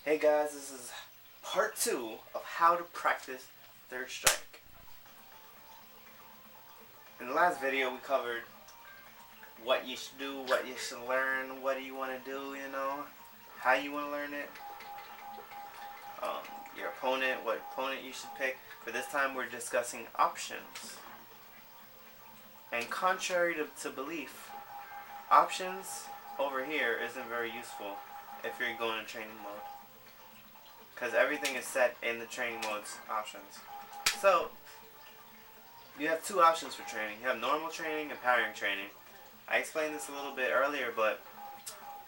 Hey guys, this is part 2 of how to practice third strike. In the last video we covered what you should do, what you should learn, what do you want to do, how you want to learn it, your opponent, what opponent you should pick. But this time we're discussing options. And contrary to belief, options over here isn't very useful if you're going to training mode, because everything is set in the training mode's options. So you have two options for training. You have normal training and parrying training. I explained this a little bit earlier, but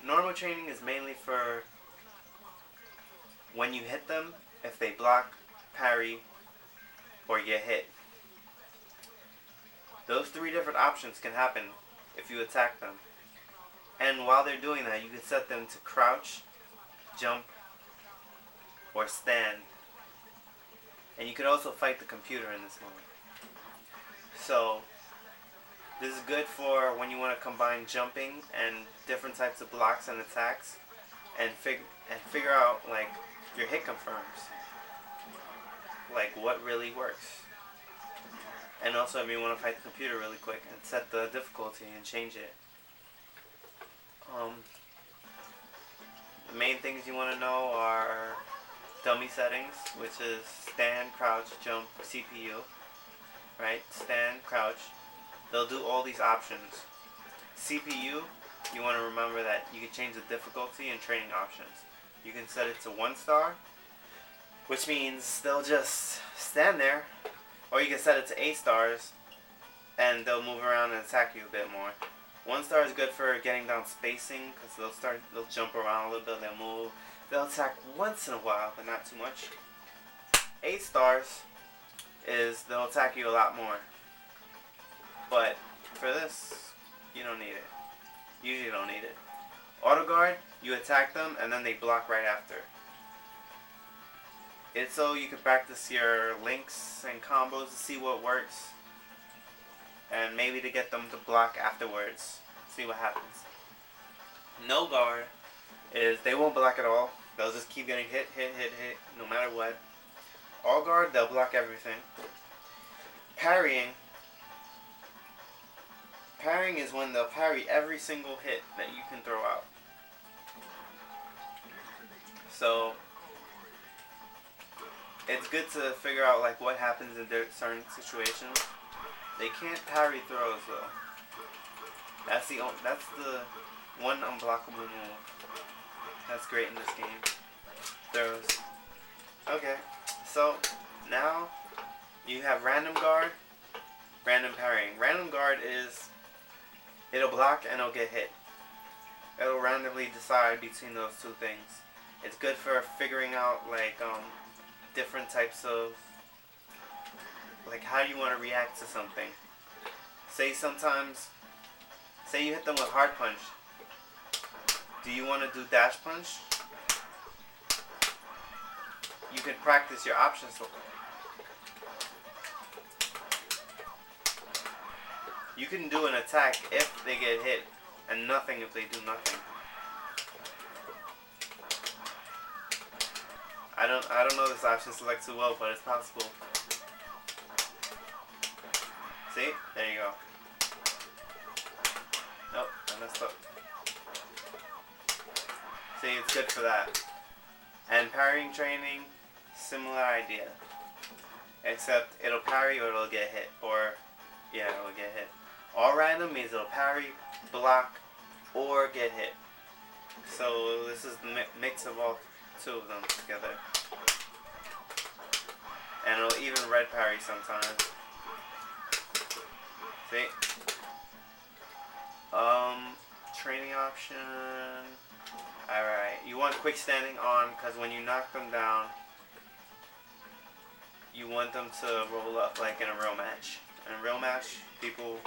normal training is mainly for when you hit them, if they block, parry, or get hit. Those three different options can happen if you attack them. And while they're doing that, you can set them to crouch, jump, or stand. And you can also fight the computer in this mode. So this is good for when you want to combine jumping and different types of blocks and attacks, and figure out like your hit confirms, like what really works. And also if you want to fight the computer really quick and set the difficulty and change it. The main things you want to know are dummy settings, which is stand, crouch, jump, CPU, right? Stand, crouch. They'll do all these options. CPU, you want to remember that you can change the difficulty and training options. You can set it to 1 star, which means they'll just stand there, or you can set it to 8 stars and they'll move around and attack you a bit more. 1 star is good for getting down spacing, because they'll jump around a little bit, they'll move. They'll attack once in a while, but not too much. 8 stars is they'll attack you a lot more. But for this, you don't need it. Usually you don't need it. Auto guard, you attack them and then they block right after. It's so you can practice your links and combos to see what works, and maybe to get them to block afterwards. See what happens. No guard is they won't block at all. They'll just keep getting hit, no matter what. All guard, they'll block everything. Parrying is when they'll parry every single hit that you can throw out. So it's good to figure out like what happens in certain situations. They can't parry throws though. That's the one unblockable move. That's great in this game. Throws. Okay, so now you have random guard, random parrying. Random guard is it'll block and it'll get hit. It'll randomly decide between those two things. It's good for figuring out like different types of like how you want to react to something. Say you hit them with hard punch. Do you want to do dash punch? You can practice your options. You can do an attack if they get hit, and nothing if they do nothing. I don't know this option select too well, but it's possible. See? There you go. Nope, I messed up. See, it's good for that. And parrying training, similar idea. Except it'll parry or it'll get hit. Or, yeah, it'll get hit. All random means it'll parry, block, or get hit. So this is the mix of all two of them together. And it'll even red parry sometimes. See? Training option. Alright, you want quick standing on, because when you knock them down, you want them to roll up like in a real match. In a real match, people,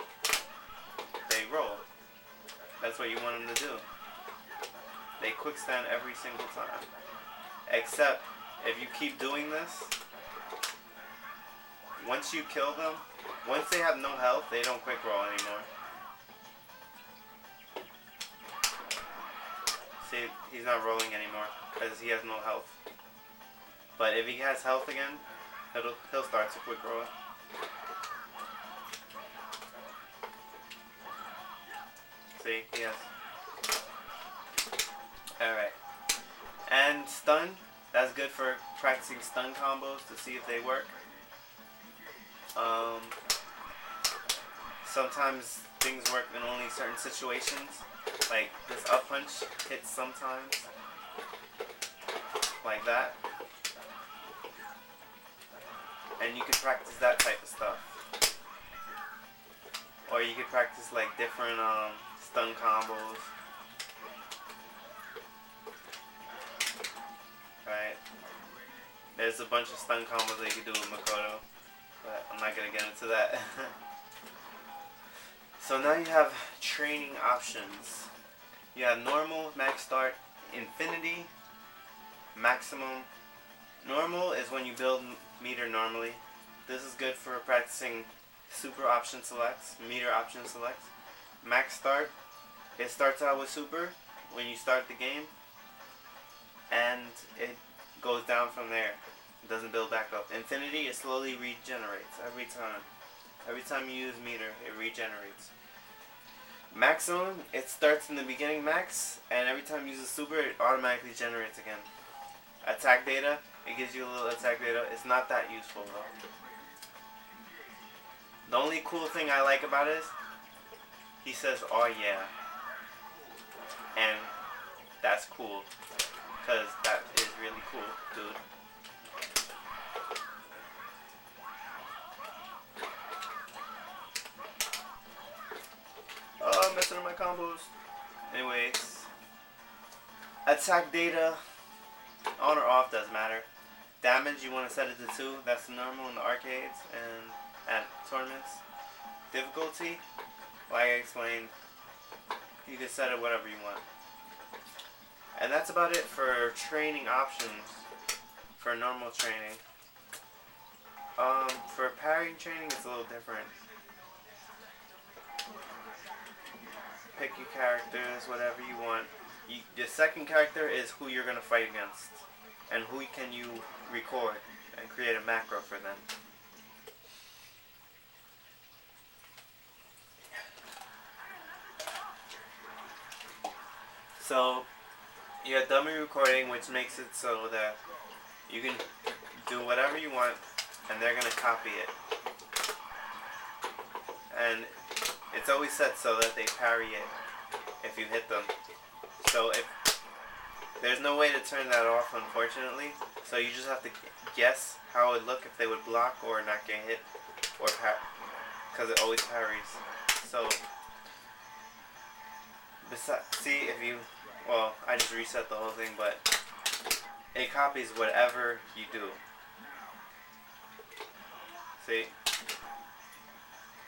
they roll. That's what you want them to do. They quick stand every single time. Except, if you keep doing this, once you kill them, once they have no health, they don't quick roll anymore. See, he's not rolling anymore because he has no health. But if he has health again, he'll start to quick roll. See, he has. Alright. And stun, that's good for practicing stun combos to see if they work. Sometimes things work in only certain situations. Like this up punch hits sometimes. Like that. And you can practice that type of stuff. Or you could practice like different stun combos. Right. There's a bunch of stun combos that you can do with Makoto, but I'm not gonna get into that. So now you have training options. You have normal, max start, infinity, maximum. Normal is when you build meter normally. This is good for practicing super option selects, meter option selects. Max start, it starts out with super when you start the game, and it goes down from there. It doesn't build back up. Infinity, it slowly regenerates every time. Every time you use meter, it regenerates. Maximum, it starts in the beginning max, and every time you use a super, it automatically generates again. Attack data, it gives you a little attack data. It's not that useful though. The only cool thing I like about it is, he says, "Oh yeah," and that's cool, because that is really cool, dude. Oh, I'm messing up my combos. Anyways, attack data, on or off doesn't matter. Damage, you want to set it to 2. That's normal in the arcades and at tournaments. Difficulty, like I explained, you can set it whatever you want. And that's about it for training options for normal training. For parrying training, it's a little different. Pick your characters, whatever you want. The second character is who you're going to fight against, and who can you record and create a macro for them. So you have dummy recording, which makes it so that you can do whatever you want and they're going to copy it. And it's always set so that they parry it if you hit them. So if there's no way to turn that off, unfortunately. So you just have to guess how it would look if they would block or not get hit, or because it always parries. So see if you, well, I just reset the whole thing, but it copies whatever you do. See?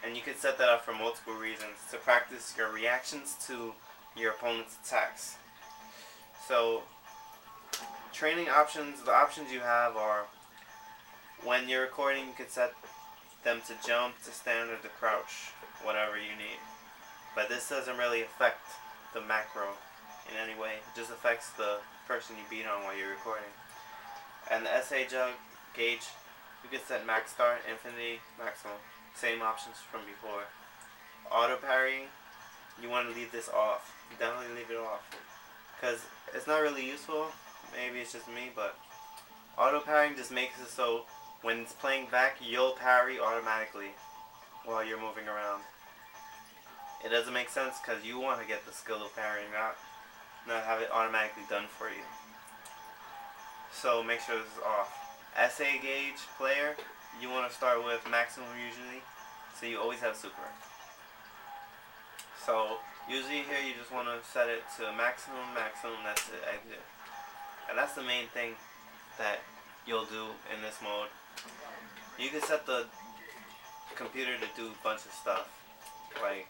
And you can set that up for multiple reasons. To practice your reactions to your opponent's attacks. So, training options, the options you have are, when you're recording, you can set them to jump, to stand, or to crouch, whatever you need. But this doesn't really affect the macro in any way. It just affects the person you beat on while you're recording. And the SA gauge, you can set max start, infinity, maximum. Same options from before. Auto parrying, you want to leave this off. Definitely leave it off, because it's not really useful. Maybe it's just me, but auto parrying just makes it so when it's playing back, you'll parry automatically while you're moving around. It doesn't make sense because you want to get the skill of parrying, not have it automatically done for you. So make sure this is off. SA gauge player, you want to start with maximum usually, so you always have super. So usually here you just want to set it to maximum, that's it, exit. And that's the main thing that you'll do in this mode. You can set the computer to do a bunch of stuff, like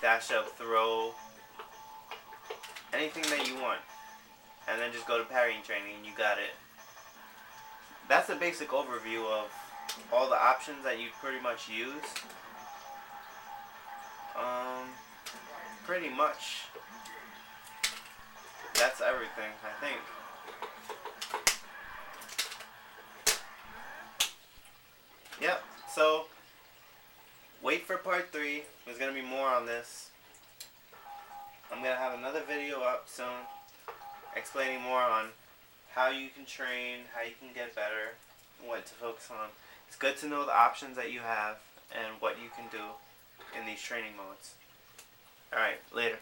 dash up, throw, anything that you want. And then just go to parrying training and you got it. That's a basic overview of all the options that you pretty much use. Pretty much. that's everything, I think. Yep, so wait for part 3. There's going to be more on this. I'm going to have another video up soon explaining more on how you can train, how you can get better, what to focus on. It's good to know the options that you have and what you can do in these training modes. Alright, later.